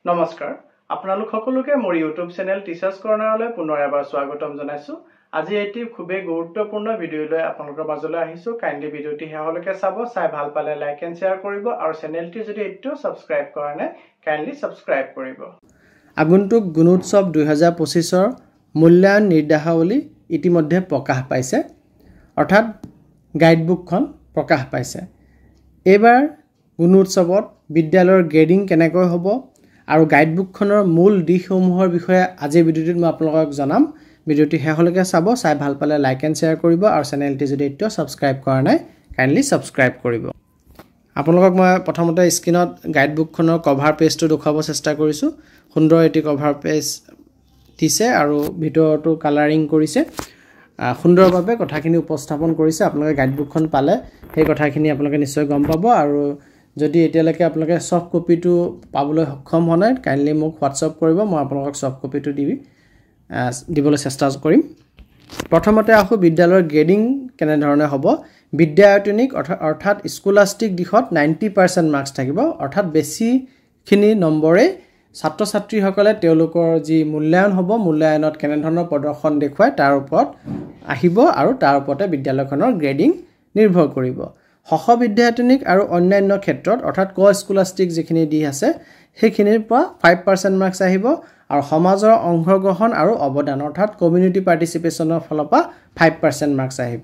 নমস্কাৰ আপোনালোক সকলোকে মোৰ ইউটিউব চেনেল টিচাৰ্ছ কৰ্নাৰলৈ পুনৰ এবাৰ স্বাগতম জনাইছো আজি এটি খুবেই গুৰুত্বপূৰ্ণ ভিডিঅ লৈ আপোনালোকৰ মাজলৈ আহিছো কাইন্ডলি ভিডিঅটি হেহলৈকে চাব চাই ভাল পালে লাইক এণ্ড শ্বেয়াৰ কৰিব আৰু চেনেলটি যদি এতিয়াও সাবস্ক্ৰাইব কৰা নাই কাইন্ডলি সাবস্ক্ৰাইব কৰিব আগন্তুক গুণোৎসৱ 2025 ৰ মূল্যায়ন নিৰ্দেশাৱলী ইতিমধ্যে প্ৰকাশ পাইছে অৰ্থাৎ গাইডবুকখন প্ৰকাশ পাইছে এবাৰ গুণোৎসৱত বিদ্যালয়ৰ গ্ৰেডিং কেনেকৈ হ'ব আৰু গাইডবুকখনৰ মূল দিশসমূহৰ বিষয়ে আজি ভিডিঅ'টোত মই আপোনালোকক জনাম ভিডিঅ'টি শেষলৈকে চাব চাই ভাল পালে লাইক এণ্ড শ্বেয়াৰ কৰিব আৰু চেনেলটি যদি এতিয়াও সাবস্ক্ৰাইব কৰা নাই কাইন্ডলি সাবস্ক্ৰাইব কৰিব আপোনালোকক মই প্ৰথমতে স্ক্ৰিনত গাইডবুকখনৰ কভাৰ পেজটো দেখুৱাব চেষ্টা কৰিছো সুন্দৰ এটি কভাৰ পেজ দিছে আৰু ভিডিঅ'টো কালাৰিং কৰিছে সুন্দৰভাৱে কথাখিনি উপস্থাপন কৰিছে আপোনালোকে গাইডবুকখন পালে সেই কথাখিনি আপোনালোকে নিশ্চয় গম পাব আৰু যদি এতিয়ালৈকে আপোনালোকে সফট কপিটো পাবলৈ সক্ষম হোৱা নাই কাইন্ডলি মোক হোৱাটছআপ কৰিব মই আপোনালোকক সফট কপিটো দিবলৈ চেষ্টা কৰিম প্ৰথমতে আহো বিদ্যালয়ৰ গ্ৰেডিং কেনে ধৰণে হ'ব বিদ্যায়তনিক অৰ্থাৎ স্কলাষ্টিক দিশত 90% মাৰ্কস থাকিব অৰ্থাৎ বেছিখিনি নম্বৰে ছাত্ৰ ছাত্ৰীসকলে তেওঁলোকৰ যি মূল্যায়ন হ'ব মূল্যায়নত কেনে ধৰণৰ প্ৰদৰ্শন দেখুৱায় তাৰ ওপৰত আহিব আৰু তাৰ ওপৰতে বিদ্যালয়খনৰ গ্ৰেডিং নিৰ্ভৰ কৰিব সহ বিদ্যায়তনিক আৰু অন্যান্য ক্ষেত্ৰত অৰ্থাৎ স্কলাষ্টিক যিখিনি দি আছে সেইখিনিৰ পৰা 5% মাৰ্কস আহিব আৰু সমাজৰ অংশগ্ৰহণ আৰু অৱদান অৰ্থাৎ কমিউনিটি পাৰ্টিসিপেশনৰ ফালৰ পৰা 5% মাৰ্কস আহিব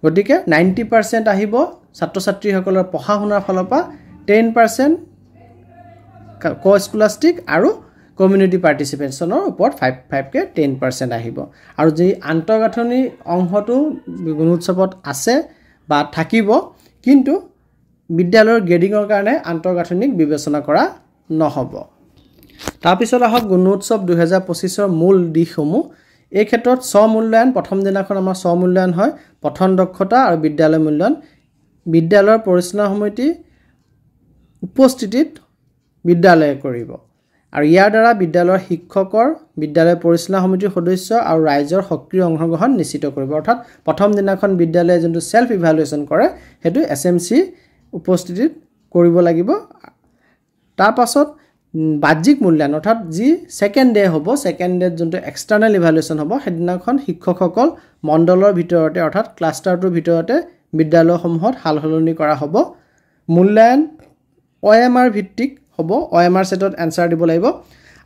গতিকে 90% আহিব ছাত্ৰ ছাত্ৰীসকলৰ পঢ়া শুনাৰ ফালৰ পৰা 10% স্কলাষ্টিক আৰু কমিউনিটি পাৰ্টিসিপেশনৰ ওপৰত 5 কে 10% আহিব আৰু যি আন্তঃগাঁথনি অংশটো গুণোৎসৱত আছে বা থাকিব কিন্তু বিদ্যালয়ৰ গ্ৰেডিংৰ কাৰণে আন্তঃগাঁথনিক বিবেচনা কৰা নহব তাৰ পিছত আহক গুণোৎসৱ 2025 ৰ মূল দিশসমূহ এই ক্ষেত্ৰত স্ব-মূল্যায়ন প্ৰথম দিনাখন আমাৰ স্ব-মূল্যায়ন হয় পঠন দক্ষতা আৰু বিদ্যালয় মূল্যায়ন বিদ্যালয়ৰ পৰিচালনা সমিতি উপস্থিতিত বিদ্যালয়ে কৰিব আৰু ইয়াৰ দ্বাৰা বিদ্যালয়ৰ শিক্ষকৰ বিদ্যালয় পৰিচালনা সমিতিৰ সদস্য আৰু ৰাইজৰ সক্ৰিয় অংশগ্ৰহণ নিশ্চিত কৰিব অৰ্থাৎ প্ৰথম দিনাখন বিদ্যালয়ে যোনটো সেলফ ইভালুৱেচন কৰে হেতু এছএমসি উপস্থিতিত কৰিব লাগিব তাৰ পাছত বাহ্যিক মূল্যায়ন অৰ্থাৎ যি সেকেন্ড ডে হ'ব সেকেন্ড ডে যোনটো এক্সটাৰ্নাল ইভালুৱেচন হ'ব হেদিনাখন শিক্ষকসকল মণ্ডলৰ ভিতৰতে অৰ্থাৎ ক্লাষ্টাৰটোৰ ভিতৰতে বিদ্যালয়সমূহত হালহলনি কৰা হ'ব মূল্যায়ন OMR ভিত্তিক হ'ব OMR সেটত এনসাৰ দিব লাগিব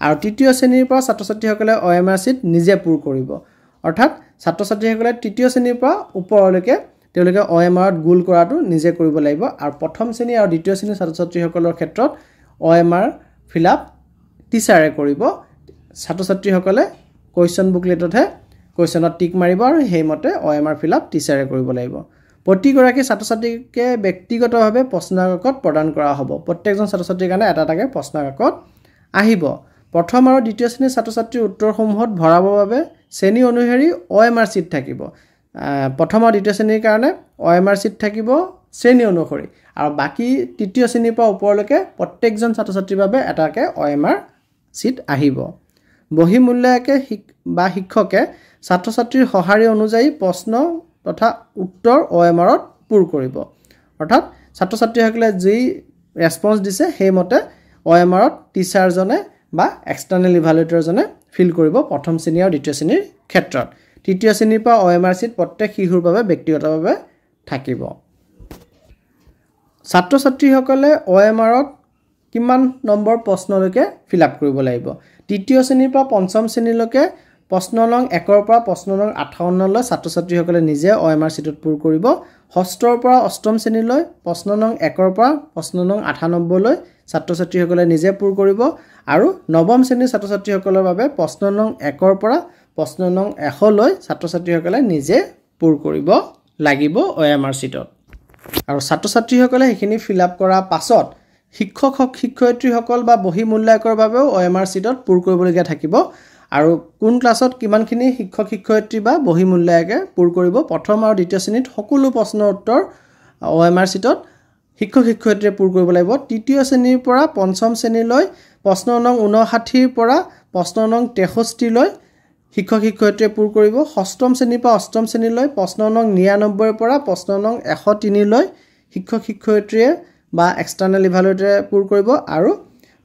আৰু তৃতীয় শ্ৰেণীৰ পৰা ছাত্ৰ ছাত্ৰীসকলে OMR সেট নিজে পূৰ কৰিব অৰ্থাৎ ছাত্ৰ ছাত্ৰীসকলে তৃতীয় শ্ৰেণীৰ পৰা ওপৰলৈকে তেওঁলোকে OMR ত গোল কৰাটো নিজে কৰিব লাগিব আৰু প্ৰথম শ্ৰেণী আৰু দ্বিতীয় শ্ৰেণীৰ ছাত্ৰ ছাত্ৰীসকলৰ ক্ষেত্ৰত OMR ফিলআপ টিচাৰে কৰিব ছাত্ৰ ছাত্ৰীসকলে কোৱেশ্চন বুকলেটতহে কোৱেশ্চনত টিক মাৰিব আৰু হেইমতে OMR ফিলআপ টিচাৰে কৰিব লাগিব প্ৰতিগৰাকী ছাত্ৰ ছাত্ৰীকে ব্যক্তিগতভাৱে প্ৰশ্নকাকত প্ৰদান কৰা হ'ব প্ৰত্যেকজন ছাত্ৰ ছাত্ৰীৰ কাৰণে এটা এটাকে প্ৰশ্নকাকত আহিব প্ৰথম আৰু দ্বিতীয় শ্ৰেণীৰ ছাত্ৰ ছাত্ৰীৰ উত্তৰসমূহত ভৰাবৰ বাবে শ্ৰেণী অনুসৰি OMR চিট থাকিব প্ৰথম আৰু দ্বিতীয় শ্ৰেণীৰ কাৰণে OMR চিট থাকিব শ্ৰেণী অনুসৰি আৰু বাকি তৃতীয় শ্ৰেণীৰ পৰা ওপৰলৈকে প্ৰত্যেকজন ছাত্ৰ ছাত্ৰীৰ বাবে এটাকে OMR চিট আহিব বহি মূল্যায়কে বা শিক্ষকে ছাত্ৰ ছাত্ৰীৰ সহাৰি অনুযায়ী প্ৰশ্ন তথা উত্তৰ OMR ত পূৰ কৰিব অৰ্থাৎ ছাত্ৰ ছাত্ৰীসকলে যি ৰেসপন্স দিছে হেইমতে OMR ত টিচাৰজনে বা এক্সটাৰ্নাল ইভালুৱেটৰজনে ফিল কৰিব প্ৰথম শ্ৰেণী আৰু দ্বিতীয় শ্ৰেণীৰ ক্ষেত্ৰত তৃতীয় শ্ৰেণীৰ পৰা OMR চিট প্ৰত্যেক শিশুৰ বাবে ব্যক্তিগতভাৱে থাকিব ছাত্ৰ ছাত্ৰীসকলে OMR ত কিমান নম্বৰ প্ৰশ্নলৈকে ফিলআপ কৰিব লাগিব তৃতীয় শ্ৰেণীৰ পৰা পঞ্চম শ্ৰেণীলৈকে প্ৰশ্ন নং 1 ৰ পৰা প্ৰশ্ন নং 58 লৈ ছাত্ৰ ছাত্ৰীসকলে নিজে OMR চিটত পূৰ কৰিব ষষ্ঠৰ পৰা অষ্টম শ্ৰেণীলৈ প্ৰশ্ন নং 1 ৰ পৰা প্ৰশ্ন নং 98 লৈ ছাত্ৰ ছাত্ৰীসকলে নিজে পূৰ কৰিব আৰু নৱম শ্ৰেণীৰ ছাত্ৰ ছাত্ৰীসকলৰ বাবে প্ৰশ্ন নং 1 ৰ পৰা প্ৰশ্ন নং 100 লৈ ছাত্ৰ ছাত্ৰীসকলে নিজে পূৰ কৰিব লাগিব OMR চিটত আৰু ছাত্ৰ ছাত্ৰীসকলে এইখিনি ফিলআপ কৰাৰ পাছত শিক্ষয়িত্ৰীসকল বা বহি মূল্যায়কৰ বাবেও OMR চিটত পূৰ কৰিবলগীয়া থাকিব আৰু কোন ক্লাছত কিমানখিনি শিক্ষয়িত্ৰী বা বহি মূল্যায়কে পূৰ কৰিব প্ৰথম আৰু দ্বিতীয় শ্ৰেণীত সকলো প্ৰশ্নৰ উত্তৰ OMR চিটত শিক্ষয়িত্ৰীয়ে পূৰ কৰিব লাগিব তৃতীয় শ্ৰেণীৰ পৰা পঞ্চম শ্ৰেণীলৈ প্ৰশ্ন নং 59 ৰ পৰা প্ৰশ্ন নং 63 লৈ শিক্ষয়িত্ৰীয়ে পূৰ কৰিব ষষ্ঠম শ্ৰেণীৰ পৰা অষ্টম শ্ৰেণীলৈ প্ৰশ্ন নং 99 ৰ পৰা প্ৰশ্ন নং 103 লৈ শিক্ষয়িত্ৰীয়ে বা এক্সটাৰ্নাল ইভালুৱেটৰে পূৰ কৰিব আৰু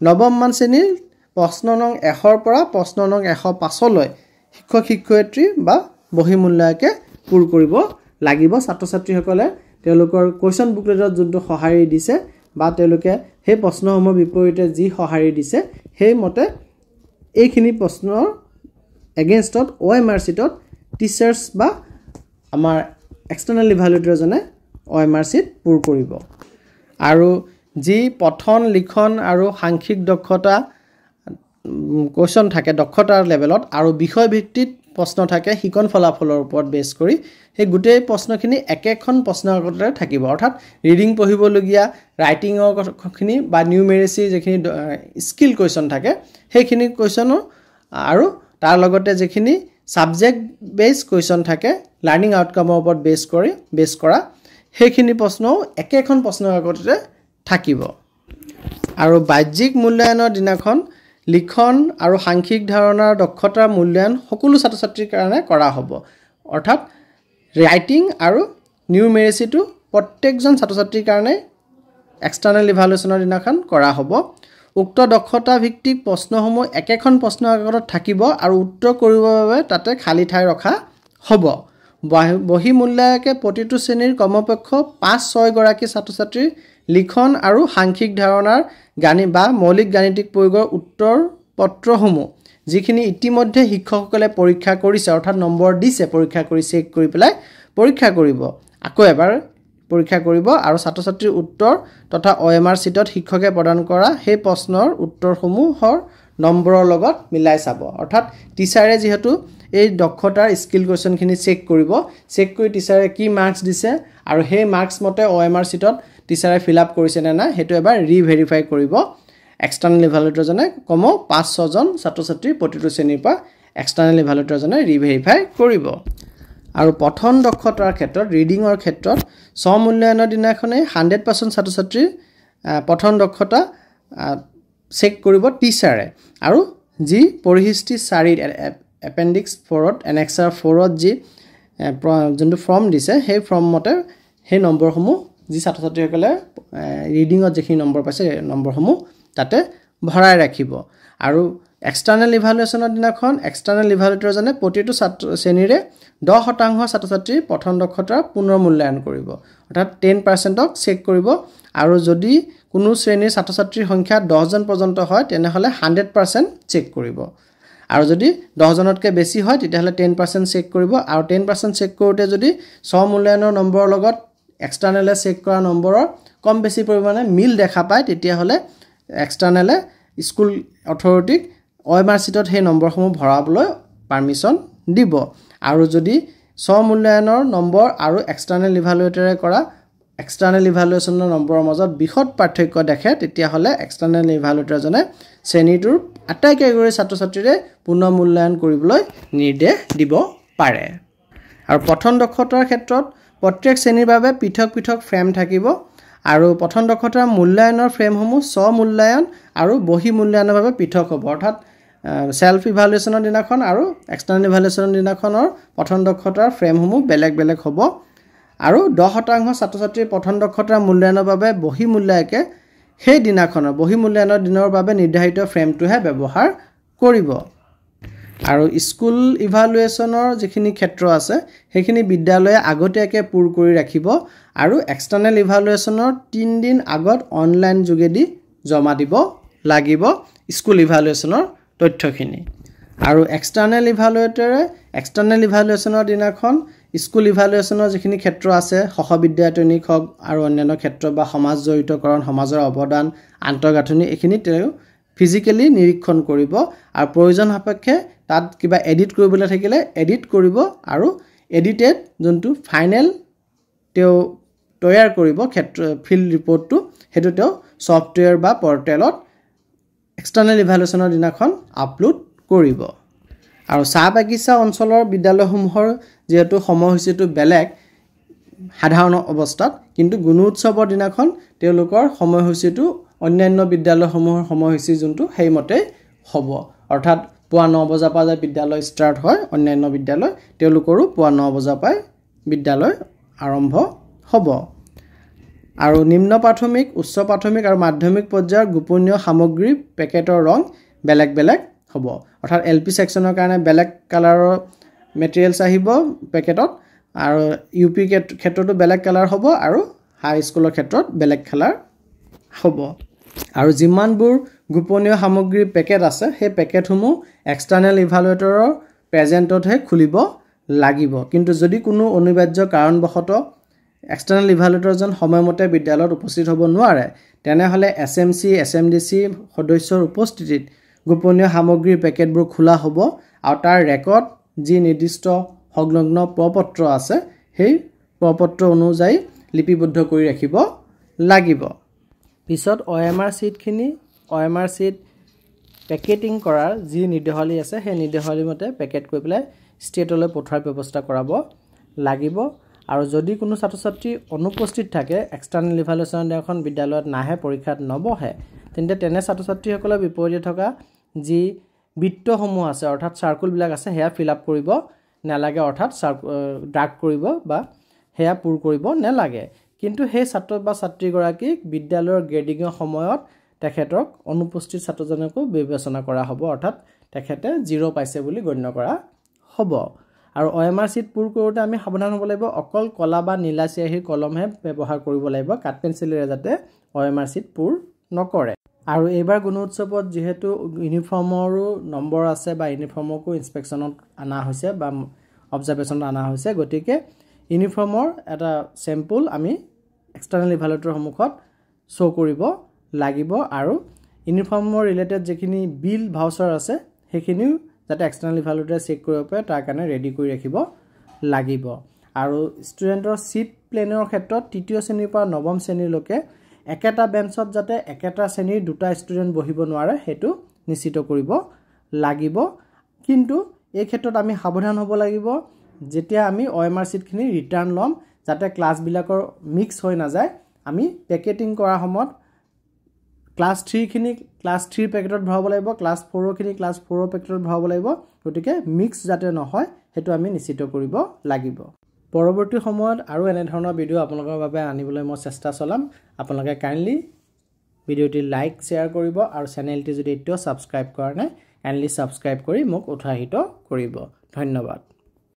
নৱম মান শ্ৰেণীৰ প্ৰশ্ন নং 1 পৰা প্ৰশ্ন নং 105লৈ শিক্ষক শিক্ষয়িত্ৰী বা বহি মূল্যায়কে পূৰ কৰিব লাগিব ছাত্ৰ ছাত্ৰীসকলে তেওঁলোকৰ কোৱেশ্চন বুকলেটত যোনটো সহাৰি দিছে বা তেওঁলোকে সেই প্ৰশ্নসমূহৰ বিপৰীতে যি সহাৰি দিছে সেই মতে এইখিনি প্ৰশ্নৰ এগেইনষ্টত OMR চিটত টিচাৰ্ছ বা আমাৰ এক্সটাৰ্নেল ইভালুৱেটৰ জনে OMR চিট পূৰ কৰিব আৰু যি পঠন লিখন আৰু সাংখ্যিক দক্ষতা কোৱেশ্চন থাকে দক্ষতাৰ লেভেলত আৰু বিষয় ভিত্তিক প্ৰশ্ন থাকে শিকন ফলাফলৰ ওপৰত বেছ কৰি সেই গোটেই প্ৰশ্নখিনি একেখন প্ৰশ্নকাকততে থাকিব অৰ্থাৎ ৰিডিং পঢ়িবলগীয়া ৰাইটিঙৰ কথাখিনি বা নিউমেৰেচি যিখিনি স্কিল কোৱেশ্চন থাকে সেইখিনি কোৱেশ্চনো আৰু তাৰ লগতে যিখিনি সাবজেক্ট বেছ কোৱেশ্চন থাকে লাৰ্নিং আউটকামৰ ওপৰত বেছ কৰা সেইখিনি প্ৰশ্নও একেখন প্ৰশ্নকাকততে থাকিব আৰু বাহ্যিক মূল্যায়নৰ দিনাখন লিখন আৰু সাংখ্যিক ধাৰণাৰ দক্ষতাৰ মূল্যায়ন সকলো ছাত্ৰ ছাত্ৰীৰ কাৰণে কৰা হ'ব অৰ্থাৎ ৰাইটিং আৰু নিউমেৰেচিটো প্ৰত্যেকজন ছাত্ৰ ছাত্ৰীৰ কাৰণে এক্সটাৰ্নেল ইভালুৱেশ্যনৰ দিনাখন কৰা হ'ব উক্ত দক্ষতা ভিত্তিক প্ৰশ্নসমূহ একেখন প্ৰশ্নকাকতত থাকিব আৰু উত্তৰ কৰিবৰ বাবে তাতে খালী ঠাই ৰখা হ'ব বহি মূল্যায়কে প্ৰতিটো শ্ৰেণীৰ কমপক্ষ 5-6 গৰাকী ছাত্ৰ ছাত্ৰীৰ লিখন আৰু সাংখ্যিক ধাৰণাৰ বা মৌলিক গাণিতিক প্ৰয়োগৰ উত্তৰ পত্ৰসমূহ যিখিনি ইতিমধ্যে শিক্ষকসকলে পৰীক্ষা কৰিছে অৰ্থাৎ নম্বৰ দিছে পৰীক্ষা কৰি চেক কৰি পেলাই পৰীক্ষা কৰিব আকৌ এবাৰ পৰীক্ষা কৰিব আৰু ছাত্ৰ ছাত্ৰীৰ উত্তৰ তথা OMR চিটত শিক্ষকে প্ৰদান কৰা সেই প্ৰশ্নৰ উত্তৰসমূহৰ নম্বৰৰ লগত মিলাই চাব অৰ্থাৎ টিচাৰে যেহেতু এই দক্ষতাৰ স্কিল কোৱেশ্চনখিনি চেক কৰিব চেক কৰি টিচাৰে কি মাৰ্কছ দিছে আৰু সেই মাৰ্কছ মতে OMR চিটত টিচাৰে ফিল আপ কৰিছে নে না হেতু এবাৰ ৰিভেৰিফাই কৰিব এক্সটাৰ্নেল ইভালুৱেটৰ জনে কম 5-6 জন ছাত্ৰ ছাত্ৰী প্ৰতিটো শ্ৰেণীৰ পৰা এক্সটাৰ্নেল ইভালুৱেটৰ জনে ৰিভেৰিফাই কৰিব আৰু পঠন দক্ষতাৰ ক্ষেত্ৰত ৰিডিঙৰ ক্ষেত্ৰত স্বমূল্যায়নৰ দিনাখনে 100% ছাত্ৰ ছাত্ৰীৰ পঠন দক্ষতা চেক কৰিব টিচাৰে আৰু যি পৰিহিষ্টি 4 এপেণ্ডিক্স 4ত এনেক্সাৰ 4ত যি যোনটো ফৰ্ম দিছে সেই ফৰ্ম মতে সেই নম্বৰসমূহ যি ছাত্ৰ ছাত্ৰীসকলে ৰিডিঙত যিখিনি নম্বৰ পাইছে নম্বৰসমূহ তাতে ভৰাই ৰাখিব আৰু এক্সটাৰ্নেল ইভালুৱেশ্যনৰ দিনাখন এক্সটাৰ্নেল ইভালুৱেটৰ জনে প্ৰতিটো ছাত্ৰ শ্ৰেণীৰে 10% ছাত্ৰ ছাত্ৰীৰ পঠন দক্ষতাৰ পুনৰ মূল্যায়ন কৰিব অৰ্থাৎ 10%ক চেক কৰিব আৰু যদি কোনো শ্ৰেণীৰ ছাত্ৰ ছাত্ৰীৰ সংখ্যা 10 জন পৰ্যন্ত হয় তেনেহলে 100% চেক কৰিব আৰু যদি 10 জনতকৈ বেছি হয় তেতিয়াহলে 10% চেক কৰিব আৰু 10% চেক কৰোতে যদি স্বমূল্যায়নৰ নম্বৰৰ লগত এক্সটাৰ্নেলে চেক কৰা নম্বৰৰ কম বেছি পৰিমাণে মিল দেখা পায় তেতিয়াহলে এক্সটাৰ্নেলে স্কুল অথৰিটিক OMR চিটত সেই নম্বৰসমূহ ভৰাবলৈ পাৰমিশন দিব আৰু যদি স্বমূল্যায়নৰ নম্বৰ আৰু এক্সটাৰ্নেল ইভালুৱেটৰে কৰা এক্সটাৰ্নেল ইভালুৱেশ্যনৰ নম্বৰৰ মাজত বিশদ পাৰ্থক্য দেখে তেতিয়াহলে এক্সটাৰ্নেল ইভালুৱেটৰ জনে শ্ৰেণীটোৰ আটাইকেইগৰাকী ছাত্ৰ ছাত্ৰীৰে পুনৰ মূল্যায়ন কৰিবলৈ নিৰ্দেশ দিব পাৰে আৰু পঠন দক্ষতাৰ ক্ষেত্ৰত প্ৰত্যেক শ্ৰেণীৰ বাবে পৃথক পৃথক ফ্ৰেম থাকিব আৰু পঠন দক্ষতাৰ মূল্যায়নৰ ফ্ৰেমসমূহ স্বমূল্যায়ন আৰু বহি মূল্যায়নৰ বাবে পৃথক হ'ব অৰ্থাৎ সেলফ ইভালুৱেশ্যনৰ দিনাখন আৰু এক্সটাৰ্নেল ইভালুৱেশ্যনৰ দিনাখনৰ পঠন দক্ষতাৰ ফ্ৰেমসমূহ বেলেগ বেলেগ হ'ব আৰু 10% ছাত্ৰ ছাত্ৰীৰ পঠন দক্ষতাৰ মূল্যায়নৰ বাবে বহি মূল্যায়কে সেই দিনাখনৰ বহি মূল্যায়নৰ দিনৰ বাবে নিৰ্ধাৰিত ফ্ৰেমটোহে ব্যৱহাৰ কৰিব আৰু স্কুল ইভালুৱেশ্যনৰ যিখিনি ক্ষেত্ৰ আছে সেইখিনি বিদ্যালয়ে আগতীয়াকৈ পূৰ কৰি ৰাখিব আৰু এক্সটাৰ্নেল ইভালুৱেশ্যনৰ 3 দিন আগত অনলাইন যোগেদি জমা দিব লাগিব স্কুল ইভালুৱেশ্যনৰ তথ্যখিনি আৰু এক্সটাৰ্নেল ইভালুৱেটৰে এক্সটাৰ্নেল ইভালুৱেশ্যনৰ দিনাখন স্কুল ইভালুৱেশ্যনৰ যিখিনি ক্ষেত্ৰ আছে সহবিদ্যায়তনিক হওক আৰু অন্যান্য ক্ষেত্ৰ বা সমাজ জড়িতকৰণ সমাজৰ অৱদান আন্তঃগাঁথনি এইখিনি তেওঁ ফিজিক্যালি নিৰীক্ষণ কৰিব আৰু প্ৰয়োজন সাপেক্ষে তাত কিবা এডিট কৰিবলৈ থাকিলে এডিট কৰিব আৰু এডিটেড যোনটো ফাইনেল তেওঁ তৈয়াৰ কৰিব ক্ষেত্ৰ ফিল্ড ৰিপৰ্টটো হেতু তেওঁ সফটওয়্যাৰ বা পৰ্টেলত এক্সটাৰ্নেল ইভালুৱেশ্যনৰ দিনাখন আপলোড কৰিব আৰু চাহ বাগিচা অঞ্চলৰ বিদ্যালয়সমূহৰ যেহেতু সময়সূচীটো বেলেগ সাধাৰণ অৱস্থাত কিন্তু গুণোৎসৱৰ দিনাখন তেওঁলোকৰ সময়সূচীটো অন্যান্য বিদ্যালয়সমূহৰ সময়সূচী যোনটো সেইমতে হ'ব অৰ্থাৎ পুৱা 9 বজাৰ পৰা বিদ্যালয় ষ্টাৰ্ট হয় অন্যান্য বিদ্যালয় তেওঁলোকৰো পুৱা 9 বজাৰ পৰা বিদ্যালয় আৰম্ভ হ'ব আৰু নিম্ন প্ৰাথমিক উচ্চ প্ৰাথমিক আৰু মাধ্যমিক পৰ্যায়ৰ গোপনীয় সামগ্ৰী পেকেটৰ ৰং বেলেগ বেলেগ হ'ব অৰ্থাৎ LP সেকশনৰ কাৰণে বেলেগ কালাৰৰ মেটেৰিয়েলছ আহিব পেকেটত আৰু UP ক্ষেত্ৰটো বেলেগ কালাৰ হ'ব আৰু হাই স্কুলৰ ক্ষেত্ৰত বেলেগ কালাৰ হ'ব আৰু যিমানবোৰ গোপনীয় সামগ্ৰীৰ পেকেট আছে সেই পেকেটসমূহ এক্সটাৰ্নেল ইভালুৱেটৰৰ প্ৰেজেন্টতহে খুলিব লাগিব কিন্তু যদি কোনো অনিবাৰ্য কাৰণবশতঃ এক্সটাৰ্নেল ইভালুৱেটৰজন সময়মতে বিদ্যালয়ত উপস্থিত হ'ব নোৱাৰে তেনেহলে SMC SMDC সদস্যৰ উপস্থিতিত গোপনীয় সামগ্ৰীৰ পেকেটবোৰ খোলা হ'ব আৰু তাৰ ৰেকৰ্ড যি নিৰ্দিষ্ট সংলগ্ন প্ৰপত্ৰ আছে সেই প্ৰপত্ৰ অনুযায়ী লিপিবদ্ধ কৰি ৰাখিব লাগিব পিছত OMR শীটখিনি OMR শীট পেকেটিং কৰাৰ যি নিৰ্দেশাৱলী আছে সেই নিৰ্দেশাৱলী মতে পেকেট কৰি পেলাই ষ্টেটলৈ পঠোৱাৰ ব্যৱস্থা কৰাব লাগিব আৰু যদি কোনো ছাত্ৰ-ছাত্ৰী অনুপস্থিত থাকে এক্সটাৰ্নেল ইভালুৱেচন এখন বিদ্যালয়ত নাহে পৰীক্ষাত নবহে তেন্তে তেনে ছাত্ৰ-ছাত্ৰীসকলৰ বিপৰীতে থকা যি বৃত্তসমূহ আছে অৰ্থাৎ সাৰ্কুলবিলাক আছে হেয়া ফিল আপ কৰিব নালাগে অৰ্থাৎ ড্ৰাগ কৰিব বা হেয়া পূৰ কৰিব নালাগে কিন্তু সেই ছাত্ৰ বা ছাত্ৰীগৰাকীক বিদ্যালয়ৰ গ্ৰেডিঙৰ সময়ত তেখেতক অনুপস্থিত ছাত্ৰজনকো বিবেচনা কৰা হ'ব অৰ্থাৎ তেখেতে 0 পাইছে বুলি গণ্য কৰা হ'ব আৰু OMR শীট পূৰ কৰোঁতে আমি সাৱধান হ'ব লাগিব অকল কলা বা নীলা চিয়াহীৰ কলমহে ব্যৱহাৰ কৰিব লাগিব কাঠ পেন্সিলেৰে যাতে OMR শীট পূৰ নকৰে আৰু এইবাৰ গুণোৎসৱত যেহেতু ইউনিফৰ্মৰো নম্বৰ আছে বা ইউনিফৰ্মকো ইনস্পেকশনত আনা হৈছে বা অবজাৰভেশনত আনা হৈছে গতিকে ইউনিফৰ্মৰ এটা স্যাম্পল আমি এক্সটাৰ্নেল ইভালুৱেটৰৰ সন্মুখত শো কৰিব লাগিব আৰু ইউনিফৰ্মৰ ৰিলেটেড যেখিনি বিল ভাউচাৰ আছে সেইখিনিও যাতে এক্সটাৰ্নেল ইভালুৱেটৰে চেক কৰিব পাৰে তাৰ কাৰণে ৰেডি কৰি ৰাখিব লাগিব আৰু ষ্টুডেন্টৰ সিট প্লেনৰ ক্ষেত্ৰত তৃতীয় শ্ৰেণীৰ পৰা নৱম শ্ৰেণীলৈকে একেটা বেঞ্চত যাতে একেটা শ্ৰেণীৰ দুটা ষ্টুডেন্ট বহিব নোৱাৰে হেতু নিশ্চিত কৰিব লাগিব কিন্তু এই ক্ষেত্ৰত আমি সাৱধান হ'ব লাগিব যেতিয়া আমি OMR শীটখিনি ৰিটাৰ্ণ লম যাতে ক্লাছবিলাকৰ মিক্স হৈ না যায় আমি পেকেটিং কৰা সময়ত ক্লাস 3 খিনি ক্লাস 3 পেকেটত ভৰাব লাগিব ক্লাস 4 খিনি ক্লাস 4 পেকেটত ভৰাব লাগিব গতিকে মিক্স যাতে নহয় হেতু আমি নিশ্চিত কৰিব লাগিব পৰৱৰ্তী সময়ত আৰু এনে ধৰণৰ ভিডিও আপোনালোকৰ বাবে আনিবলৈ মই চেষ্টা চলাম আপোনালোকে কাইন্ডলি ভিডিওটি লাইক শেয়াৰ কৰিব আৰু চেনেলটি যদি এতিয়াও সাবস্ক্ৰাইব কৰা নাই কাইন্ডলি সাবস্ক্ৰাইব কৰি মোক উৎসাহিত কৰিব ধন্যবাদ